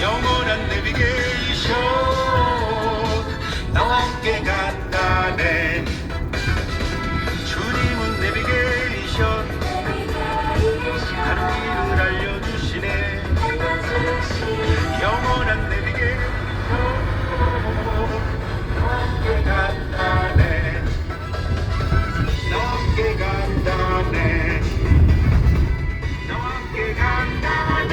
영원한 내비게이션 나와 함께 간다네. 주님은 내비게이션 가는 길을 알려주시네. 영원한 내비게이션 나와 함께 간다네. 나와 함께 간다네. 나와 함께 간다네.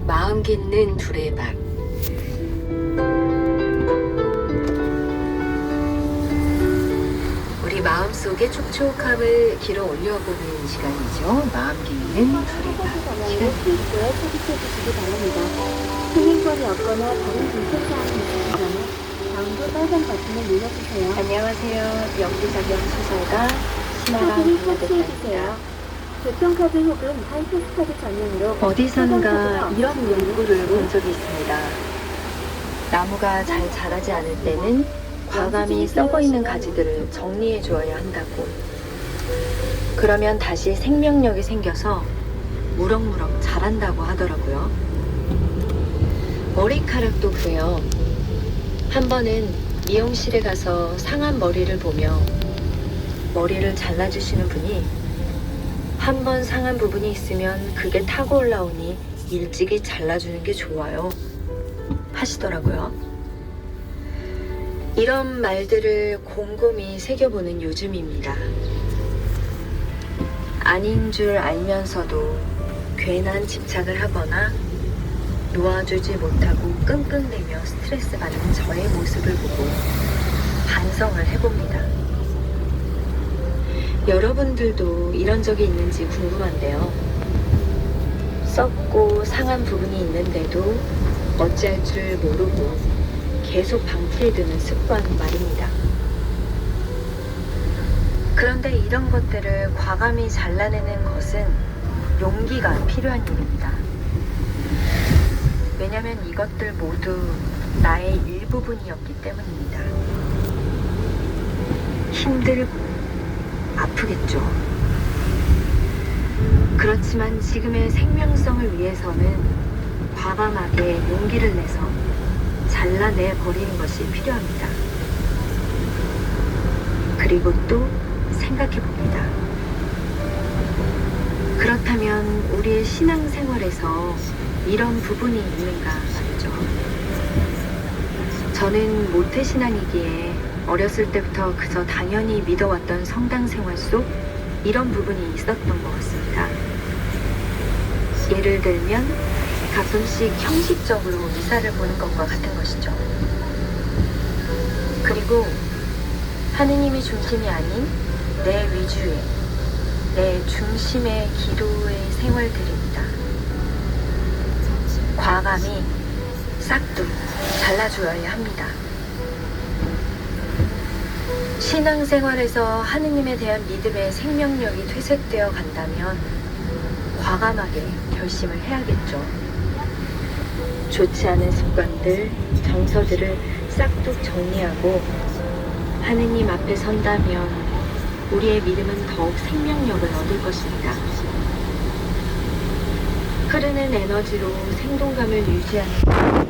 마음 깊는 두레박. 우리 마음속의 촉촉함을 길어 올려보는 시간이죠. 마음 깊는 두레박 시간입니다. 찾으셔주시기 바랍니다. 승인권이 없거나 다른 불편사항이 있으시다면 다음으로 빨간 버튼을 눌러주세요. 안녕하세요. 연기자경 소설가 신아랑 카드를 강화대사입니다. 터치해주세요. 교통카드 혹은 하이패스카드 전용으로 어디선가 이런 문구를 본 적이 있습니다. 나무가 잘 자라지 않을 때는 과감히 썩어있는 가지들을 정리해 주어야 한다고. 그러면 다시 생명력이 생겨서 무럭무럭 자란다고 하더라고요. 머리카락도 그래요. 한 번은 미용실에 가서 상한 머리를 보며 머리를 잘라주시는 분이 한 번 상한 부분이 있으면 그게 타고 올라오니 일찍이 잘라주는 게 좋아요 하시더라고요. 이런 말들을 곰곰이 새겨보는 요즘입니다. 아닌 줄 알면서도 괜한 집착을 하거나 놓아주지 못하고 끙끙대며 스트레스 받는 저의 모습을 보고 반성을 해봅니다. 여러분들도 이런 적이 있는지 궁금한데요. 썩고 상한 부분이 있는데도 어찌할 줄 모르고 계속 방치해두는 습관 말입니다. 그런데 이런 것들을 과감히 잘라내는 것은 용기가 필요한 일입니다. 왜냐면 이것들 모두 나의 일부분이었기 때문입니다. 힘들고 아프겠죠. 그렇지만 지금의 생명성을 위해서는 과감하게 용기를 내서 잘라내 버리는 것이 필요합니다. 그리고 또 생각해 봅니다. 그렇다면 우리의 신앙생활에서 이런 부분이 있는가 말이죠. 저는 모태신앙이기에 어렸을 때부터 그저 당연히 믿어왔던 성당생활 속 이런 부분이 있었던 것 같습니다. 예를 들면 가끔씩 형식적으로 미사를 보는 것과 같은 것이죠. 그리고 하느님이 중심이 아닌 내 위주의, 내 중심의 기도의 생활들입니다. 과감히 싹둑 잘라주어야 합니다. 신앙생활에서 하느님에 대한 믿음의 생명력이 퇴색되어 간다면 과감하게 결심을 해야겠죠. 좋지 않은 습관들, 정서들을 싹둑 정리하고 하느님 앞에 선다면 우리의 믿음은 더욱 생명력을 얻을 것입니다. 흐르는 에너지로 생동감을 유지하는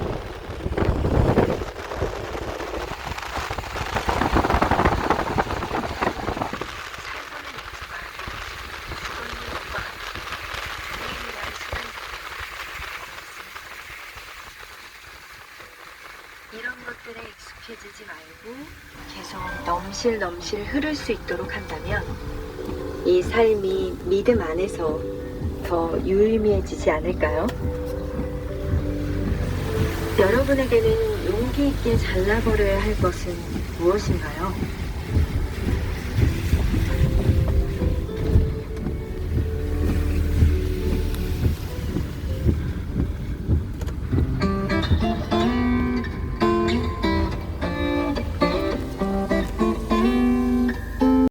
이런 것들에 익숙해지지 말고 계속 넘실넘실 흐를 수 있도록 한다면 이 삶이 믿음 안에서 더 유의미해지지 않을까요? 여러분에게는 용기 있게 잘라버려야 할 것은 무엇인가요?